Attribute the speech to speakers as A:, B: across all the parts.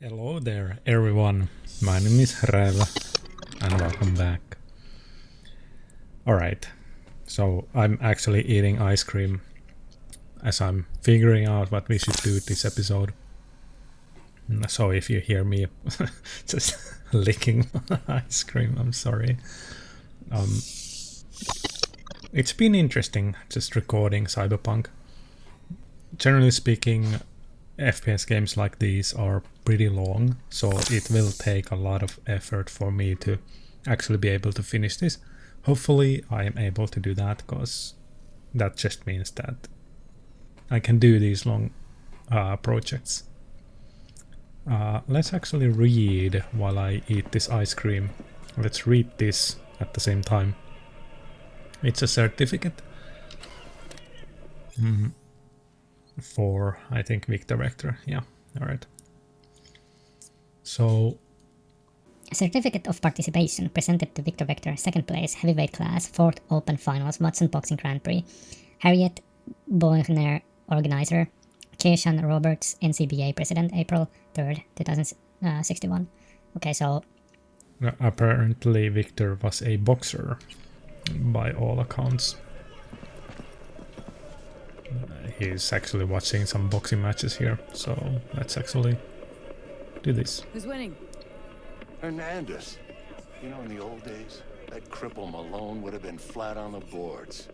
A: Hello there everyone, my name is Rev and welcome back. Alright, so I'm actually eating ice cream as I'm figuring out what we should do this episode. So if you hear me just licking ice cream, I'm sorry. It's been interesting just recording Cyberpunk. Generally speaking, FPS games like these are pretty long, so it will take a lot of effort for me to actually be able to finish this. Hopefully I am able to do that, because that just means that I can do these long projects. Let's actually read while I eat this ice cream. Let's read this at the same time. It's a certificate for, I think, Victor Vector. Yeah, alright. So,
B: A certificate of participation presented to Victor Vector, 2nd place, heavyweight class, 4th Open Finals, Watson Boxing Grand Prix. Harriet Boehner, organizer. Keishan Roberts, NCBA president, April 3rd, 2061. Okay, so
A: apparently Victor was a boxer, by all accounts. He's actually watching some boxing matches here, so let's actually do this.
C: Who's winning?
D: Hernandez. You know, in the old days, that cripple Malone would have been flat on the boards.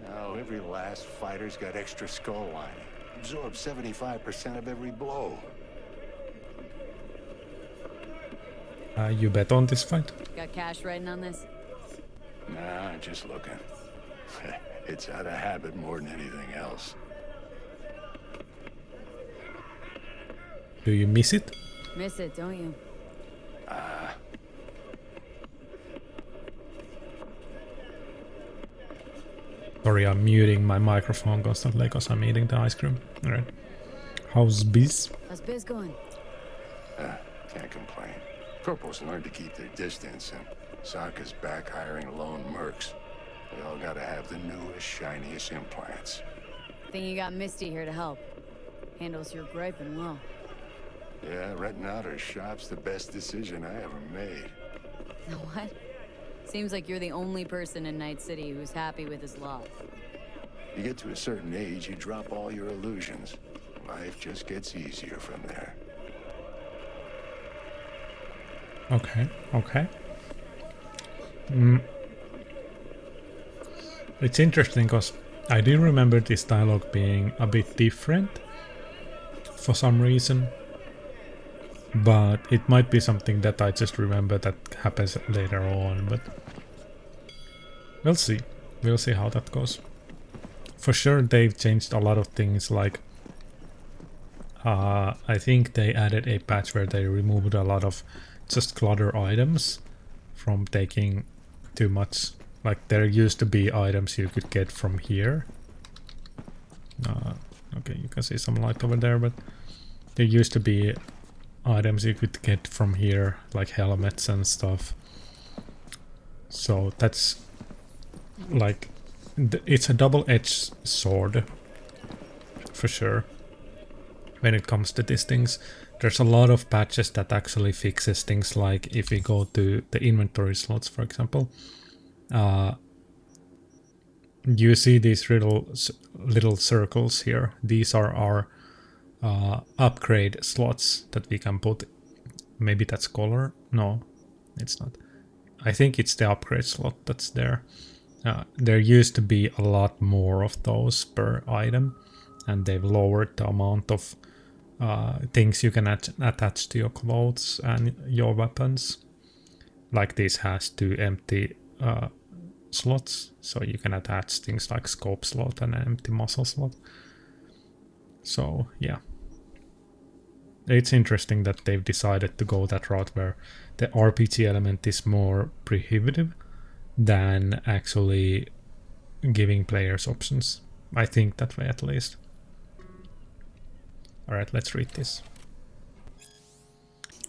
D: Now every last fighter's got extra skull lining. Absorbs 75% of every blow.
A: You bet on this fight?
C: Got cash writing on this?
D: Nah, just looking. It's out of habit more than anything else.
A: Do you miss it?
C: Miss it, don't you?
A: Sorry, I'm muting my microphone constantly because I'm eating the ice cream. Alright. How's biz?
C: How's biz going?
D: Can't complain. Corporals learned to keep their distance, and Sokka's back hiring lone mercs. They all gotta have the newest, shiniest implants.
C: Think you got Misty here to help. Handles your griping well.
D: Yeah, renting out her shop's the best decision I ever made.
C: Know what? Seems like you're the only person in Night City who's happy with his lot.
D: You get to a certain age, you drop all your illusions. Life just gets easier from there.
A: Okay. It's interesting because I do remember this dialogue being a bit different for some reason, but it might be something that I just remember that happens later on, but we'll see. We'll see how that goes. For sure they've changed a lot of things, like I think they added a patch where they removed a lot of just clutter items from taking too much. Like there used to be items you could get from here. Okay, you can see some light over there, but there used to be items you could get from here, like helmets and stuff. So that's like, it's a double-edged sword for sure when it comes to these things. There's a lot of patches that actually fixes things, like if we go to the inventory slots, for example, you see these little circles here. These are our upgrade slots that we can put. Maybe that's color? No, it's not. I think it's the upgrade slot that's there. There used to be a lot more of those per item, and they've lowered the amount of things you can attach to your clothes and your weapons. Like this has 2 empty slots, so you can attach things like scope slot and an empty muzzle slot. So yeah, it's interesting that they've decided to go that route where the RPG element is more prohibitive than actually giving players options. I think that way, at least. Alright, let's read this.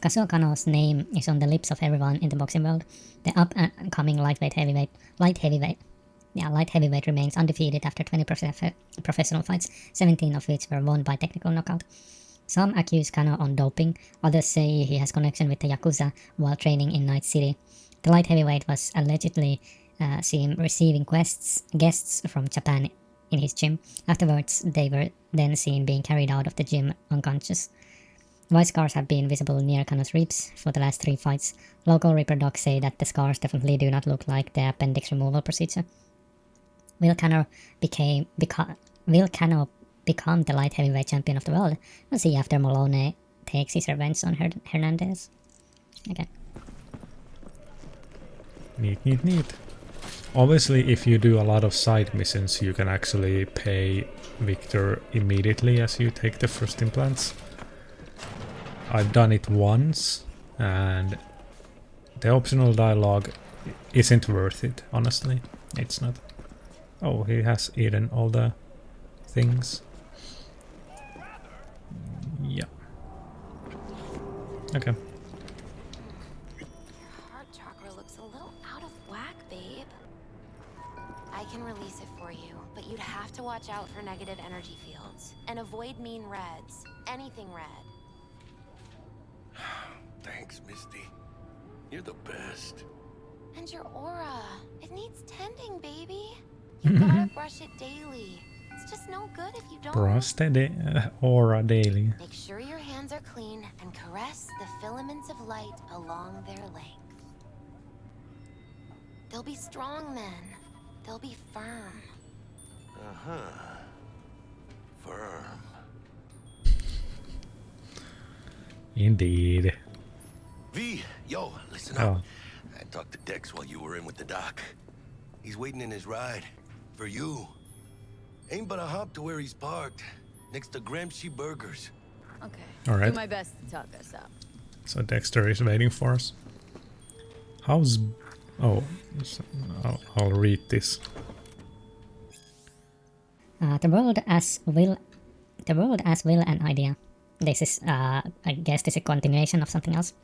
B: Kazuo Kano's name is on the lips of everyone in the boxing world. The up-and-coming light heavyweight remains undefeated after 20 professional fights, 17 of which were won by technical knockout. Some accuse Kano on doping, others say he has connection with the Yakuza while training in Night City. The light heavyweight was allegedly seen receiving guests from Japan in his gym. Afterwards, they were then seen being carried out of the gym unconscious. White scars have been visible near Kano's ribs for the last 3 fights. Local Reaper dogs say that the scars definitely do not look like the appendix removal procedure. Will Kano become the light heavyweight champion of the world? We'll see after Malone takes his revenge on Hernandez. Okay.
A: Neat. Obviously, if you do a lot of side missions, you can actually pay Victor immediately as you take the first implants. I've done it once, and the optional dialogue isn't worth it, honestly. It's not. Oh, he has eaten all the things. Yeah. Okay.
E: Your heart chakra looks a little out of whack, babe. I can release it for you, but you'd have to watch out for negative energy fields and avoid mean reds. Anything red.
D: Thanks, Misty. You're the best.
E: And your aura. It needs tending, baby. You gotta brush it daily. It's just no good if you don't.
A: Brush the aura daily.
E: Make sure your hands are clean and caress the filaments of light along their length. They'll be strong then. They'll be firm.
D: Uh-huh. Firm.
A: Indeed.
F: V, yo, listen
A: Oh.
F: up. I talked to Dex while you were in with the doc. He's waiting in his ride. For you. Ain't but a hop to where he's parked. Next to Gramsci Burgers.
C: Okay.
A: All right.
C: Do my best to talk us up.
A: So Dexter is waiting for us. How's... Oh, I'll read this.
B: The world as will an idea. This is, I guess this is a continuation of something else.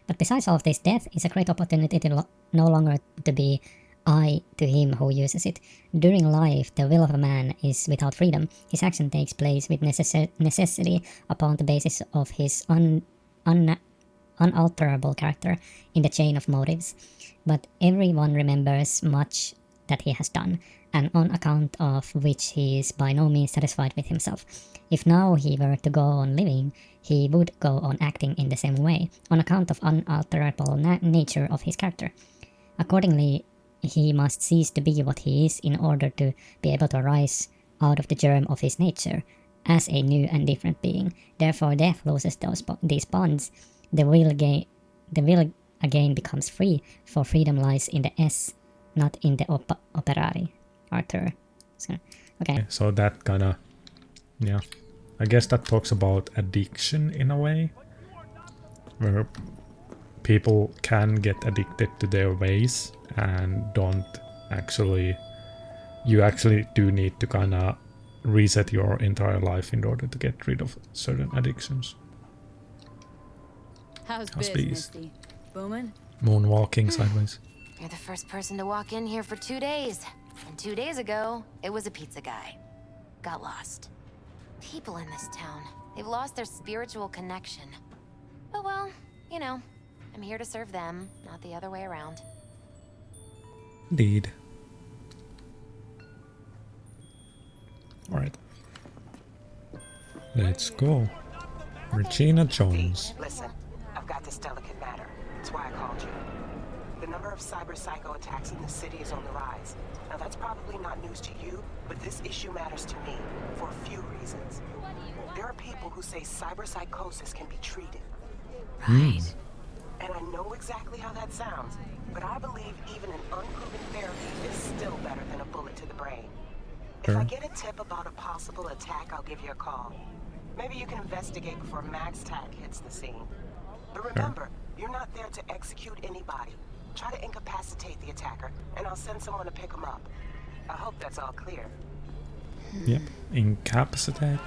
B: But besides all of this, death is a great opportunity to no longer to be I to him who uses it. During life, the will of a man is without freedom. His action takes place with necessity upon the basis of his unalterable character in the chain of motives. But everyone remembers much that he has done, and on account of which he is by no means satisfied with himself. If now he were to go on living, he would go on acting in the same way, on account of unalterable nature of his character. Accordingly, he must cease to be what he is in order to be able to arise out of the germ of his nature as a new and different being. Therefore, death loses these bonds. The will again becomes free, for freedom lies in the S, not in the operari. Arthur. So, okay.
A: So that kind of... Yeah. I guess that talks about addiction in a way. Where people can get addicted to their ways and don't actually... You actually do need to kind of reset your entire life in order to get rid of certain addictions.
C: How's
A: How's
C: biz,
A: biz?
C: Misty? Booming?
A: Moonwalking sideways.
E: You're the first person to walk in here for 2 days. And 2 days ago, it was a pizza guy. Got lost. People in this town, they've lost their spiritual connection. But well, you know, I'm here to serve them, not the other way around.
A: Indeed. Alright. Let's go. Regina Jones.
G: Listen, I've got this delicate matter. That's why I called you. The number of cyber psycho attacks in the city is on the rise. Now that's probably not news to you, but this issue matters to me for a few reasons. There are people who say cyber psychosis can be treated.
E: Right.
G: And I know exactly how that sounds, but I believe even an unproven therapy is still better than a bullet to the brain. If I get a tip about a possible attack, I'll give you a call. Maybe you can investigate before Max Tack hits the scene. But remember, you're not there to execute anybody. Try to incapacitate the attacker, and I'll send someone to pick him up. I hope that's all clear.
A: Yep. Incapacitate.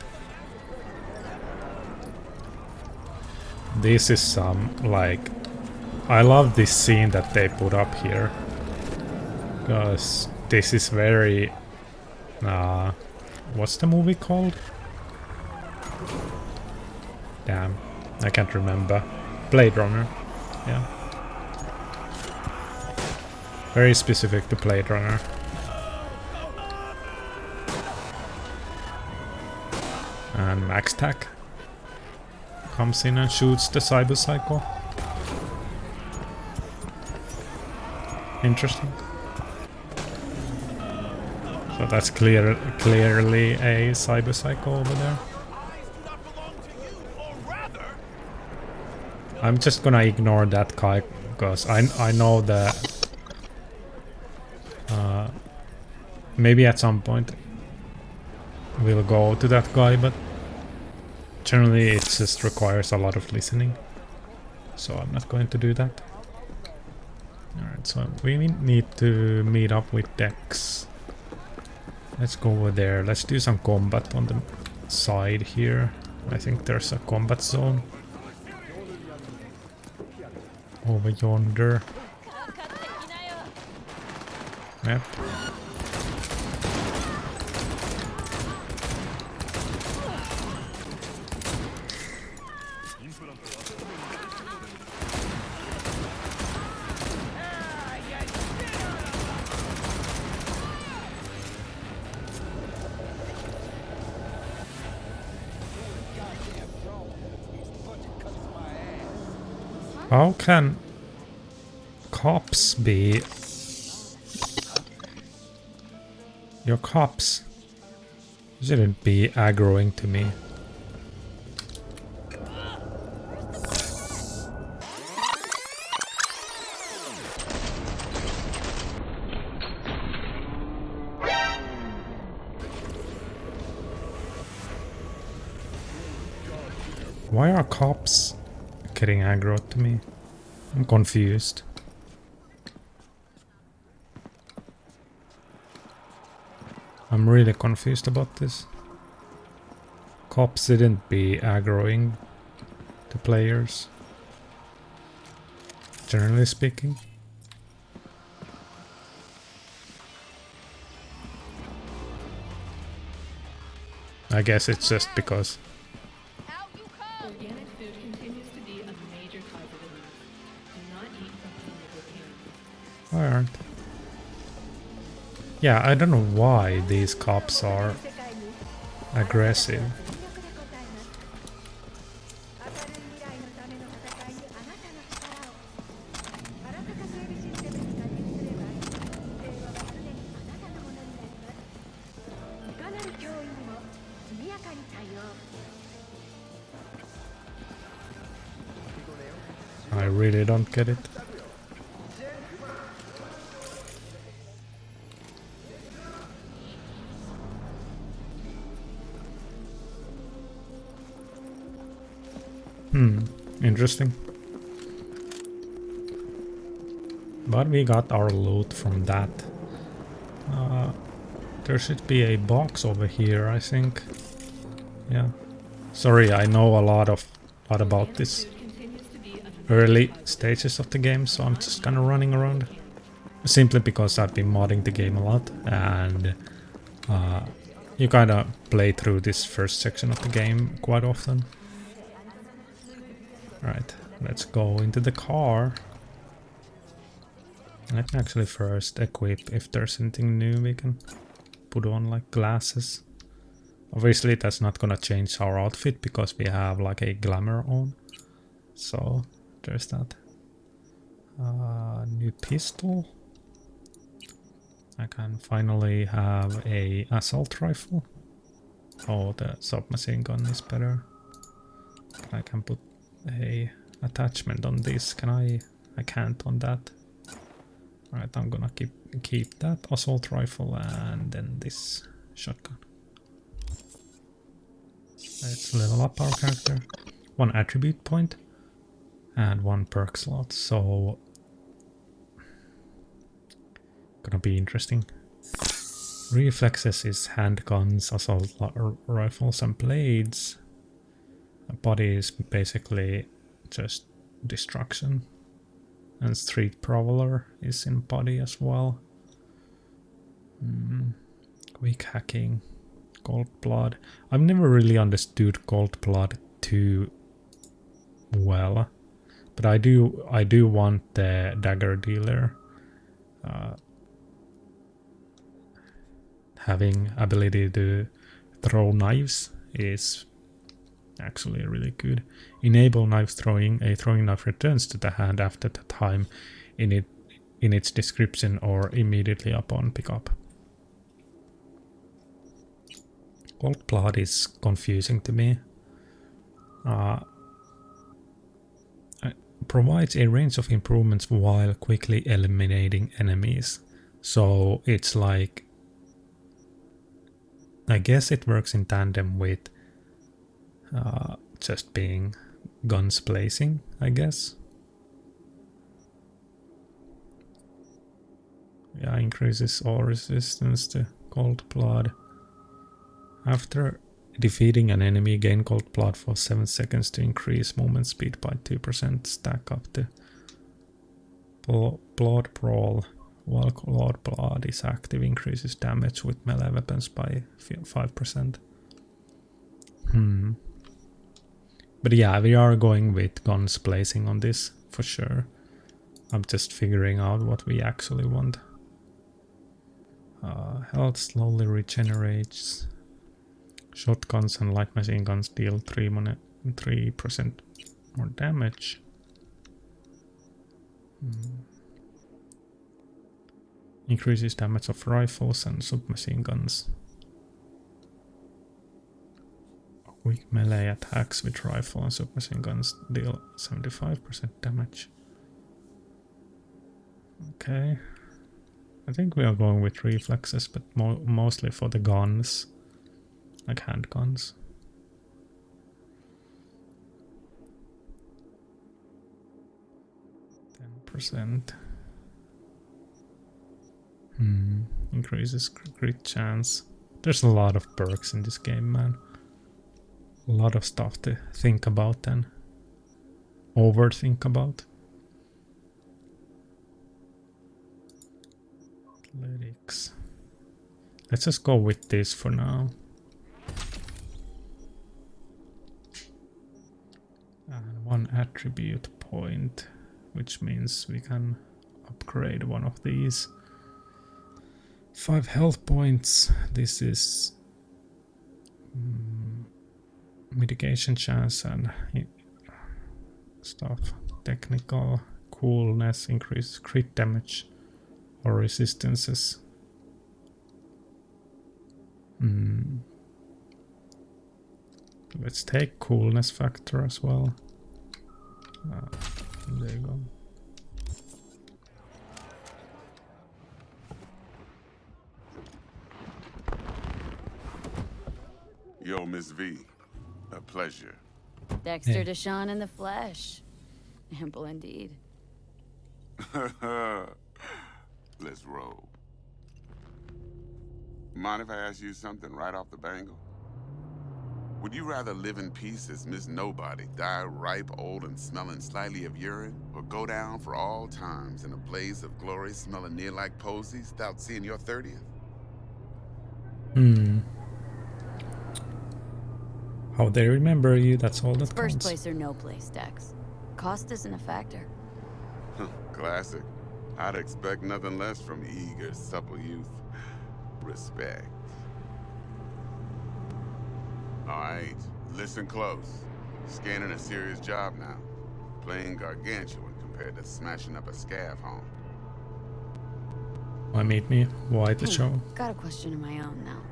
A: This is some, like... I love this scene that they put up here. Because this is very... what's the movie called? Damn, I can't remember. Blade Runner. Yeah. Very specific to Blade Runner. And Max Tack comes in and shoots the Cyber Psycho. Interesting. So that's clearly a Cyber Psycho over there. I'm just gonna ignore that guy because I know that maybe at some point we'll go to that guy, but generally it just requires a lot of listening, so I'm not going to do that. Alright, so we need to meet up with Dex. Let's go over there. Let's do some combat on the side here. I think there's a combat zone over yonder. Yep. How can cops be... Your cops shouldn't be aggroing to me. Why are cops getting aggro to me? I'm confused. I'm really confused about this. Cops shouldn't be aggroing to players, generally speaking. I guess it's just because
H: Organic food continues to be a major cause of illness. Do not eat from unlabeled hands.
A: why aren't? Yeah, I don't know why these cops are aggressive. I really don't get it. Interesting. But we got our loot from that. There should be a box over here, I think. Yeah. Sorry, I know a lot about this early stages of the game, so I'm just kind of running around. Simply because I've been modding the game a lot, and you kind of play through this first section of the game quite often. Right, let's go into the car. Let me actually first equip if there's anything new we can put on, like glasses. Obviously that's not gonna change our outfit because we have like a glamour on. So there's that. New pistol. I can finally have a assault rifle. Oh, the submachine gun is better. I can put a attachment on this. Can I? I can't on that. Alright, I'm gonna keep that assault rifle and then this shotgun. Let's level up our character. 1 attribute point and 1 perk slot. So gonna be interesting. Reflexes is handguns, assault rifles and blades. Body is basically just destruction. And street prowler is in body as well. Quick hacking. Cold blood. I've never really understood cold blood too well, but I do want the dagger dealer. Having ability to throw knives is actually really good. Enable knife throwing. A throwing knife returns to the hand after the time in its description or immediately upon pickup. Cold blood is confusing to me. It provides a range of improvements while quickly eliminating enemies. So it's like, I guess it works in tandem with just being guns blazing, I guess. Yeah, increases all resistance to cold blood. After defeating an enemy, gain cold blood for 7 seconds to increase movement speed by 2%. Stack up to blood brawl. While cold blood is active, increases damage with melee weapons by 5%. But yeah, we are going with guns blazing on this for sure. I'm just figuring out what we actually want. Health slowly regenerates. Shotguns and light machine guns deal 3% more damage. Increases damage of rifles and submachine guns. Quick melee attacks with rifle and submachine guns deal 75% damage. Okay. I think we are going with reflexes, but mostly for the guns. Like handguns. 10%. Increases crit chance. There's a lot of perks in this game, man. A lot of stuff to think about and overthink about. Athletics. Let's just go with this for now. And 1 attribute point, which means we can upgrade one of these. 5 health points. This is mitigation chance and stuff. Technical coolness increases crit damage or resistances. Let's take coolness factor as well. There you go.
I: Yo, Miss V. A pleasure.
C: Dexter Deshawn in the flesh. Ample indeed.
I: Let's roll. Mind if I ask you something right off the bangle? Would you rather live in peace as Miss Nobody, die ripe, old, and smelling slightly of urine, or go down for all times in a blaze of glory smelling near like posies without seeing your 30th?
A: How they remember you, that's all that
C: First
A: counts.
C: place or no place, Dex. Cost isn't a factor.
I: Classic. I'd expect nothing less from eager, supple youth. Respect. Alright, listen close. Scanning a serious job now. Playing gargantuan compared to smashing up a scav home.
A: Why meet me? Why the show?
C: Got a question of my own now.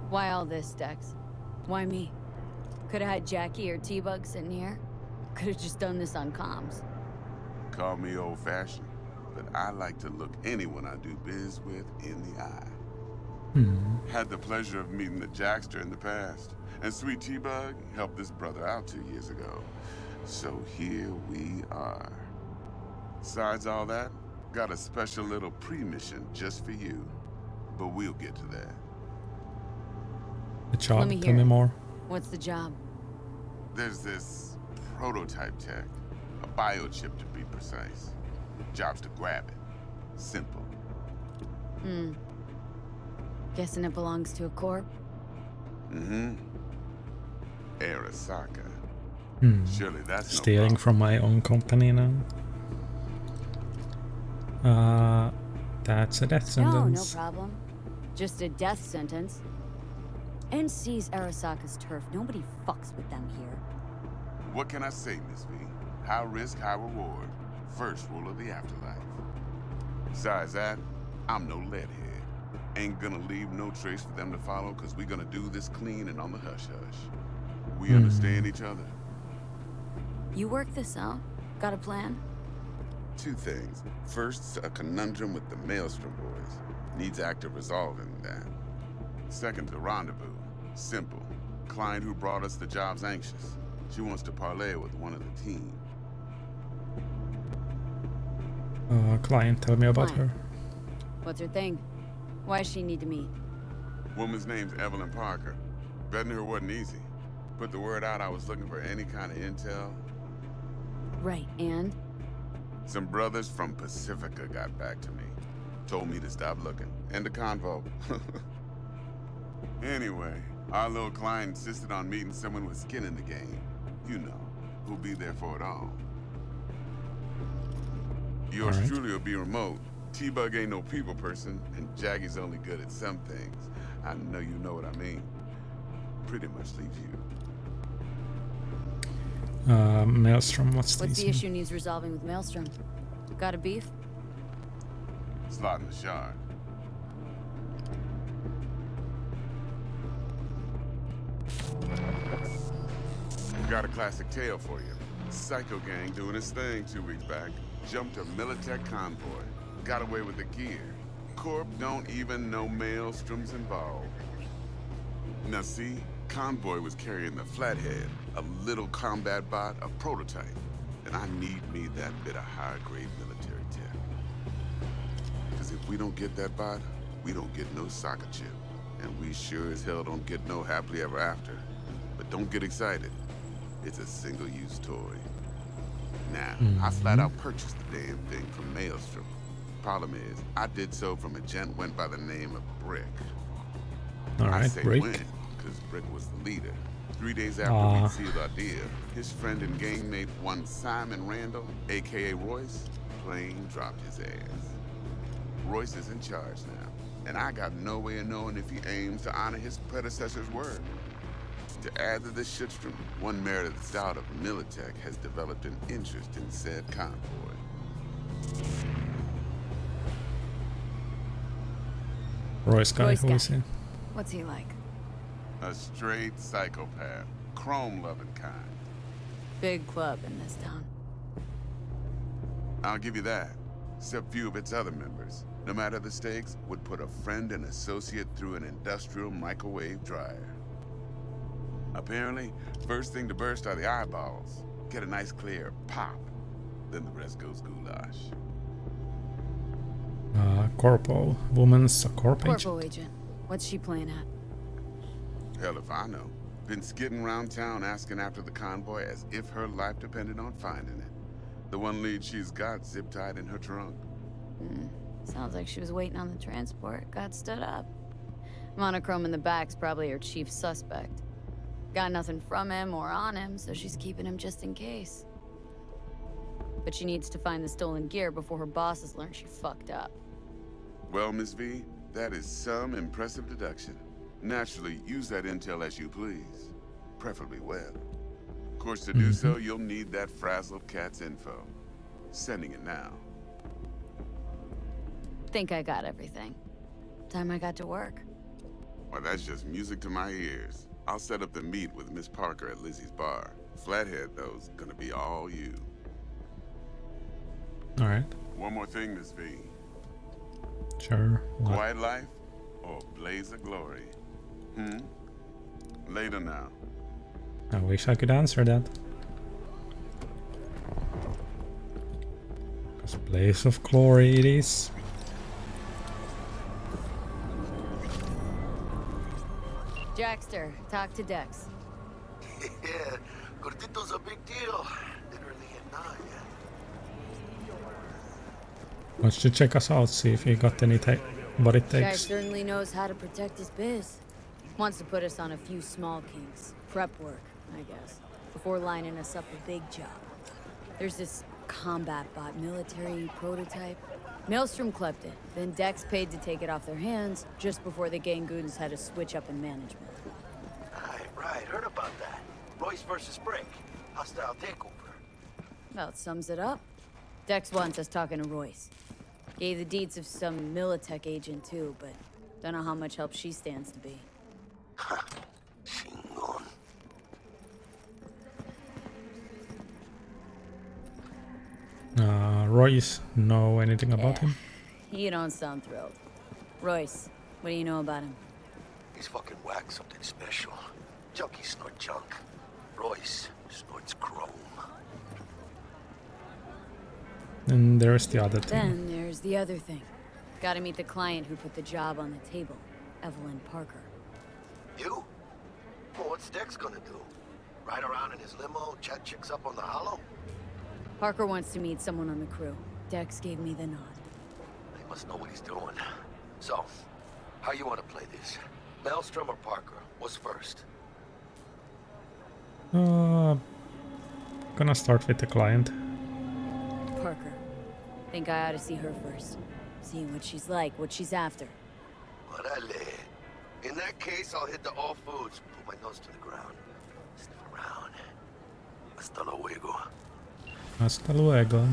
C: Why all this, Dex? Why me? Could have had Jackie or T-Bug sitting here. Could have just done this on comms.
I: Call me old-fashioned, but I like to look anyone I do biz with in the eye. Had the pleasure of meeting the Jackster in the past, and Sweet T-Bug helped this brother out 2 years ago. So here we are. Besides all that, got a special little pre-mission just for you, but we'll get to that.
A: The job,
C: Let me
A: tell
C: hear
A: me
C: it.
A: more.
C: What's the job?
I: There's this prototype tech, a biochip to be precise. Job's to grab it. Simple.
C: Guessing it belongs to a corp?
I: Arasaka. Surely that's no
A: Stealing
I: problem.
A: from my own company now. That's a death
C: No, no
A: sentence.
C: problem. Just a death sentence. NC's Arasaka's turf. Nobody fucks with them here.
I: What can I say, Miss V? High risk, high reward. First rule of the afterlife. Besides that, I'm no leadhead. Ain't gonna leave no trace for them to follow, cause we're gonna do this clean and on the hush-hush. We understand each other?
C: You work this out? Got a plan?
I: Two things. First, a conundrum with the Maelstrom boys. Needs active resolving that. Second, the rendezvous. Simple. Client who brought us the job's anxious. She wants to parlay with one of the team.
A: Client, tell me about
C: Client.
A: her.
C: What's her thing? Why does she need to meet?
I: Woman's name's Evelyn Parker. Betting her wasn't easy. Put the word out I was looking for any kind of intel.
C: Right, and?
I: Some brothers from Pacifica got back to me. Told me to stop looking. End of convo. Anyway, our little client insisted on meeting someone with skin in the game. You know, who'll be there for it all. Yours
A: All right.
I: truly will be remote. T-Bug ain't no people person, and Jaggy's only good at some things. I know you know what I mean. Pretty much leave you.
A: Maelstrom, what's
C: What's
A: this?
C: the issue needs resolving with Maelstrom? Got a beef?
I: Slot in the shard. Got a classic tale for you. Psycho gang doing his thing 2 weeks back. Jumped a Militech convoy. Got away with the gear. Corp don't even know Maelstrom's involved. Now see, convoy was carrying the Flathead, a little combat bot, a prototype. And I need me that bit of high-grade military tech. Because if we don't get that bot, we don't get no soccer chip. And we sure as hell don't get no happily ever after. But don't get excited. It's a single-use toy. Now, I flat out purchased the damn thing from Maelstrom. Problem is, I did so from a gent went by the name of Brick. I
A: Alright,
I: say
A: break.
I: when, because Brick was the leader. 3 days after we'd sealed our deal, his friend and gangmate, one Simon Randall, aka Royce, plain dropped his ass. Royce is in charge now, and I got no way of knowing if he aims to honor his predecessor's word. To add to this shitstrom, one Meredith Stout of Militech has developed an interest in said convoy.
A: Royce guy,
C: Royce
A: who
C: guy.
A: is he?
C: What's he like?
I: A straight psychopath, chrome-loving kind.
C: Big club in this town.
I: I'll give you that. Except few of its other members, no matter the stakes, would put a friend and associate through an industrial microwave dryer. Apparently, first thing to burst are the eyeballs. Get a nice clear pop. Then the rest goes goulash.
A: Corpo. Woman's a corp agent.
C: Corpo agent. What's she playing at?
I: Hell if I know. Been skidding around town asking after the convoy as if her life depended on finding it. The one lead she's got zip-tied in her trunk.
C: Sounds like she was waiting on the transport. Got stood up. Monochrome in the back's probably her chief suspect. Got nothing from him or on him, so she's keeping him just in case. But she needs to find the stolen gear before her bosses learn she fucked up.
I: Well, Miss V, that is some impressive deduction. Naturally, use that intel as you please. Preferably web. Of course, to do so, you'll need that frazzled cat's info. Sending it now.
C: Think I got everything. Time I got to work.
I: Well, that's just music to my ears. I'll set up the meet with Miss Parker at Lizzie's bar. Flathead, though's gonna be all you.
A: Alright,
I: One more thing, Miss V.
A: sure. What?
I: Quiet life or blaze of glory? Later now.
A: I wish I could answer that. Because blaze of glory it is.
C: Jackster, talk to Dex.
F: Yeah, Gordito's a big deal. Literally at 9, yeah.
A: Wants to check us out, see if he got any what it
C: Guy
A: takes.
C: certainly knows how to protect his biz. Wants to put us on a few small kinks. Prep work, I guess. before lining us up a big job. There's this combat bot military prototype. Maelstrom clept it, then Dex paid to take it off their hands just before the Gangoons had a switch up in management.
F: Right, heard about that. Royce versus Brick. Hostile takeover.
C: Well, it sums it up. Dex wants us talking to Royce. Gave the deeds of some Militech agent too, but don't know how much help she stands to be.
F: Shingon.
A: Royce, know anything about him?
C: You don't sound thrilled. Royce, what do you know about him?
F: He's fucking whack, something special. Junkies snort junk. Royce snorts chrome.
A: And there's the other thing.
C: Then there's the other thing. Gotta meet the client who put the job on the table, Evelyn Parker.
F: You? Well, what's Dex gonna do? Ride around in his limo, chat chicks up on the hollow?
C: Parker wants to meet someone on the crew. Dex gave me the nod.
F: He must know what he's doing. So, how you want to play this? Maelstrom or Parker? What's first?
A: Gonna start with the client.
C: Parker. Think I ought to see her first. See what she's like, what she's after.
F: Orale. In that case, I'll hit the all foods. Put my nose to the ground. Sniff around. Hasta luego.
A: Hasta luego.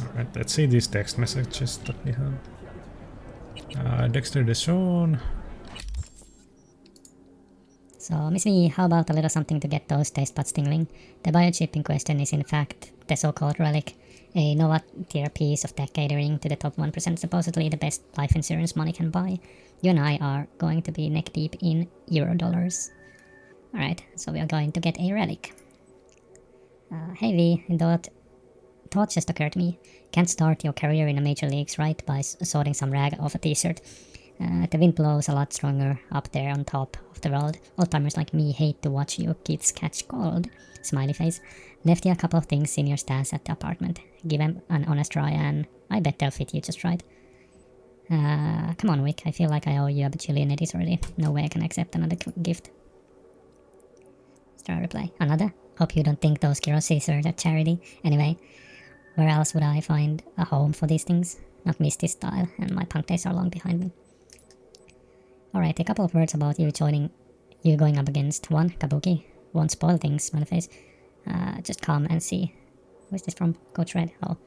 A: Alright, let's see these text messages that we have. Dexter Deshawn.
B: So, Miss V, how about a little something to get those taste buds tingling? The biochip in question is in fact the so-called relic, a Nova-tier piece of tech catering to the top 1%, supposedly the best life insurance money can buy. You and I are going to be neck deep in Euro-dollars. Alright, so we are going to get a relic. Hey V, thought just occurred to me. Can't start your career in the major leagues, right, by sorting some rag off a t-shirt. The wind blows a lot stronger up there on top of the world. Old-timers like me hate to watch you kids catch cold. Smiley face. Left you a couple of things in your stash at the apartment. Give them an honest try and I bet they'll fit you just right. Come on, Wick. I feel like I owe you a bajillion eddies already. No way I can accept another gift. Star reply. Another? Hope you don't think those keroses are a charity. Anyway, where else would I find a home for these things? Not Misty style, and my punk days are long behind me. Alright, a couple of words about you going up against one, Kabuki. Won't spoil things, smiley face. Just come and see. Who is this from? Coach Red. Oh.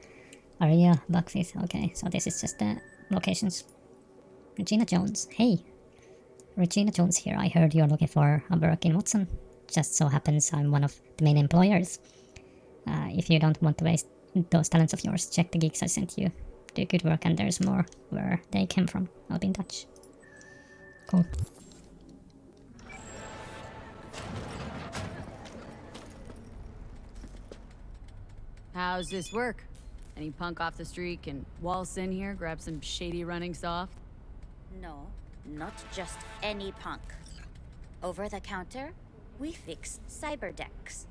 B: Aria, Buckfist. Okay, so this is just the locations. Regina Jones. Hey. Regina Jones here. I heard you're looking for a work in Watson. Just so happens I'm one of the main employers. If you don't want to waste those talents of yours, check the gigs I sent you. Do good work and there's more where they came from. I'll be in touch. Cool.
C: How's this work? Any punk off the street can waltz in here, grab some shady running soft?
J: No, not just any punk. Over the counter, we fix cyberdecks.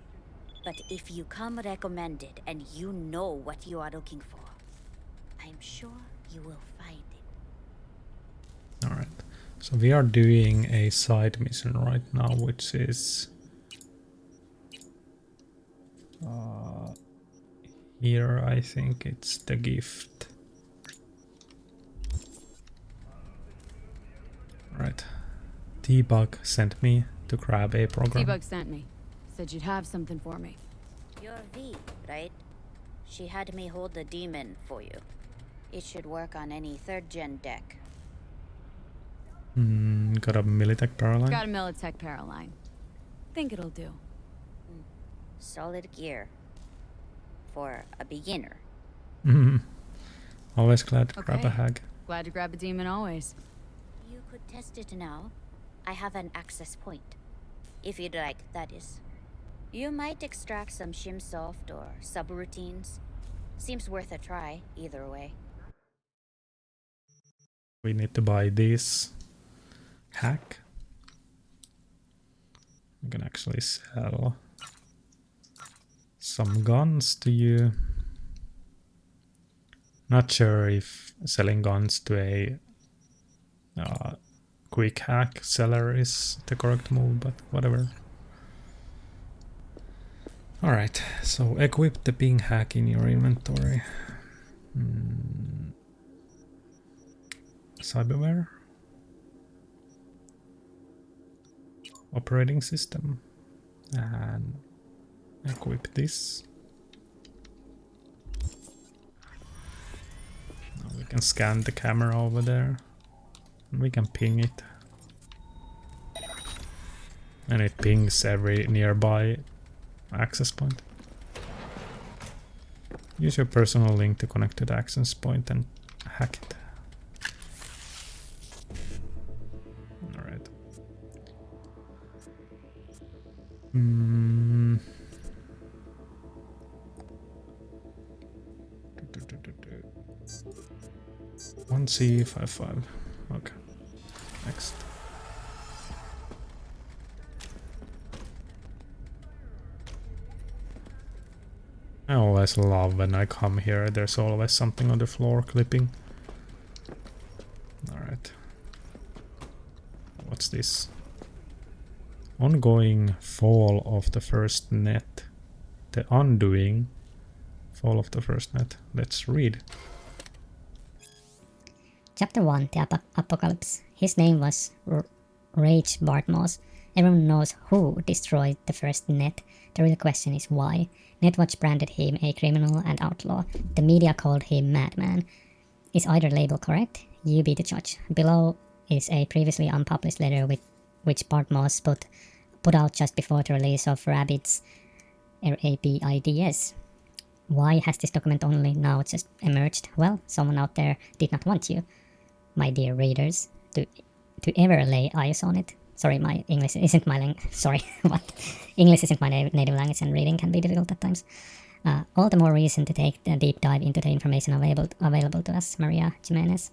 J: But if you come recommended and you know what you are looking for, I'm sure you will find it.
A: Alright, so we are doing a side mission right now, which is here. I think it's the gift. Right, T-Bug sent me to grab a program.
C: T-Bug sent me. Said you'd have something for me.
J: You're V, right? She had me hold the demon for you. It should work on any 3rd gen deck.
A: Got a Militech Paraline?
C: Got a Militech Paraline. Think it'll do.
J: Solid gear. For a beginner.
A: Always glad to grab a hag.
C: Glad to grab a demon always.
J: You could test it now. I have an access point. If you'd like, that is. You might extract some shimsoft or subroutines. Seems worth a try, either way.
A: We need to buy this hack. We can actually sell some guns to you. Not sure if selling guns to a quick hack seller is the correct move, but whatever. Alright, so equip the ping hack in your inventory. Cyberware. Operating system. And equip this. Now we can scan the camera over there. And we can ping it. And it pings every nearby access point. Use your personal link to connect to the access point and hack it. Alright. One C55. Okay. Next. I always love when I come here, there's always something on the floor clipping. Alright. What's this? Ongoing fall of the first net. The undoing fall of the first net. Let's read.
B: Chapter 1, The Apocalypse. His name was Rage Bartmoss. Everyone knows who destroyed the first net. The real question is why. Netwatch branded him a criminal and outlaw. The media called him madman. Is either label correct? You be the judge. Below is a previously unpublished letter which Bartmoss put out just before the release of Rabbids RABIDS. Why has this document only now just emerged? Well, someone out there did not want you, my dear readers, to ever lay eyes on it. Sorry, my English isn't my what? English isn't my native language and reading can be difficult at times. All the more reason to take a deep dive into the information available to us, Maria Jimenez.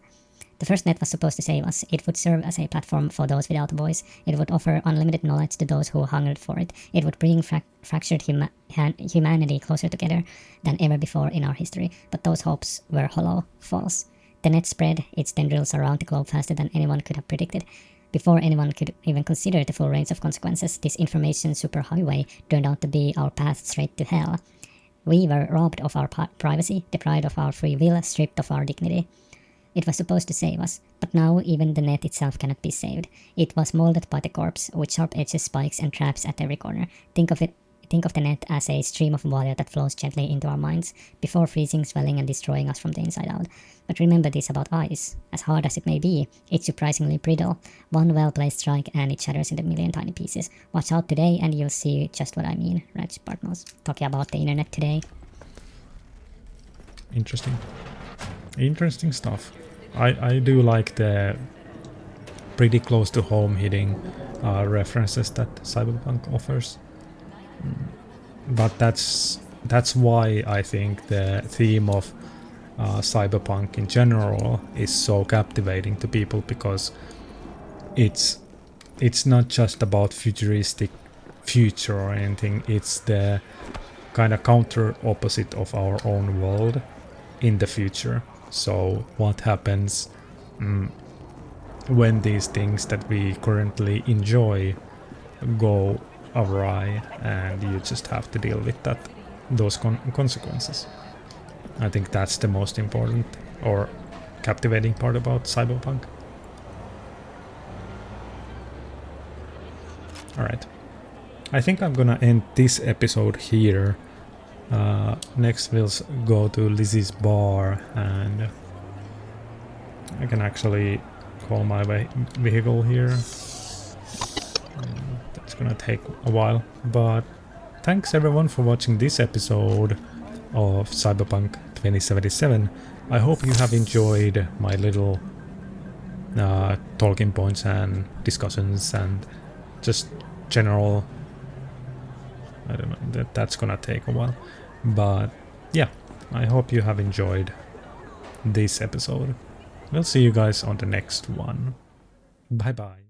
B: The first net was supposed to save us. It would serve as a platform for those without a voice. It would offer unlimited knowledge to those who hungered for it. It would bring fractured humanity closer together than ever before in our history. But those hopes were hollow, false. The net spread its tendrils around the globe faster than anyone could have predicted. Before anyone could even consider the full range of consequences, this information superhighway turned out to be our path straight to hell. We were robbed of our privacy, deprived of our free will, stripped of our dignity. It was supposed to save us, but now even the net itself cannot be saved. It was molded by the corpse, with sharp edges, spikes, and traps at every corner. Think of the net as a stream of water that flows gently into our minds, before freezing, swelling, and destroying us from the inside out. But remember this about ice. As hard as it may be, it's surprisingly brittle. One well-placed strike and it shatters into a million tiny pieces. Watch out today and you'll see just what I mean. Reg Bartmoss, talking about the internet today.
A: Interesting. Interesting stuff. I do like the pretty close to home hitting references that Cyberpunk offers. But that's why I think the theme of Cyberpunk in general is so captivating to people, because it's not just about futuristic future or anything, it's the kind of counter opposite of our own world in the future. So what happens when these things that we currently enjoy go awry, and you just have to deal with those consequences. I think that's the most important or captivating part about Cyberpunk. Alright. I think I'm gonna end this episode here. Next we'll go to Lizzie's bar, and I can actually call my vehicle here. That's gonna take a while, but thanks everyone for watching this episode of Cyberpunk 2077. I hope you have enjoyed my little talking points and discussions and just general, I don't know, that's gonna take a while, but yeah, I hope you have enjoyed this episode. We'll see you guys on the next one. Bye bye.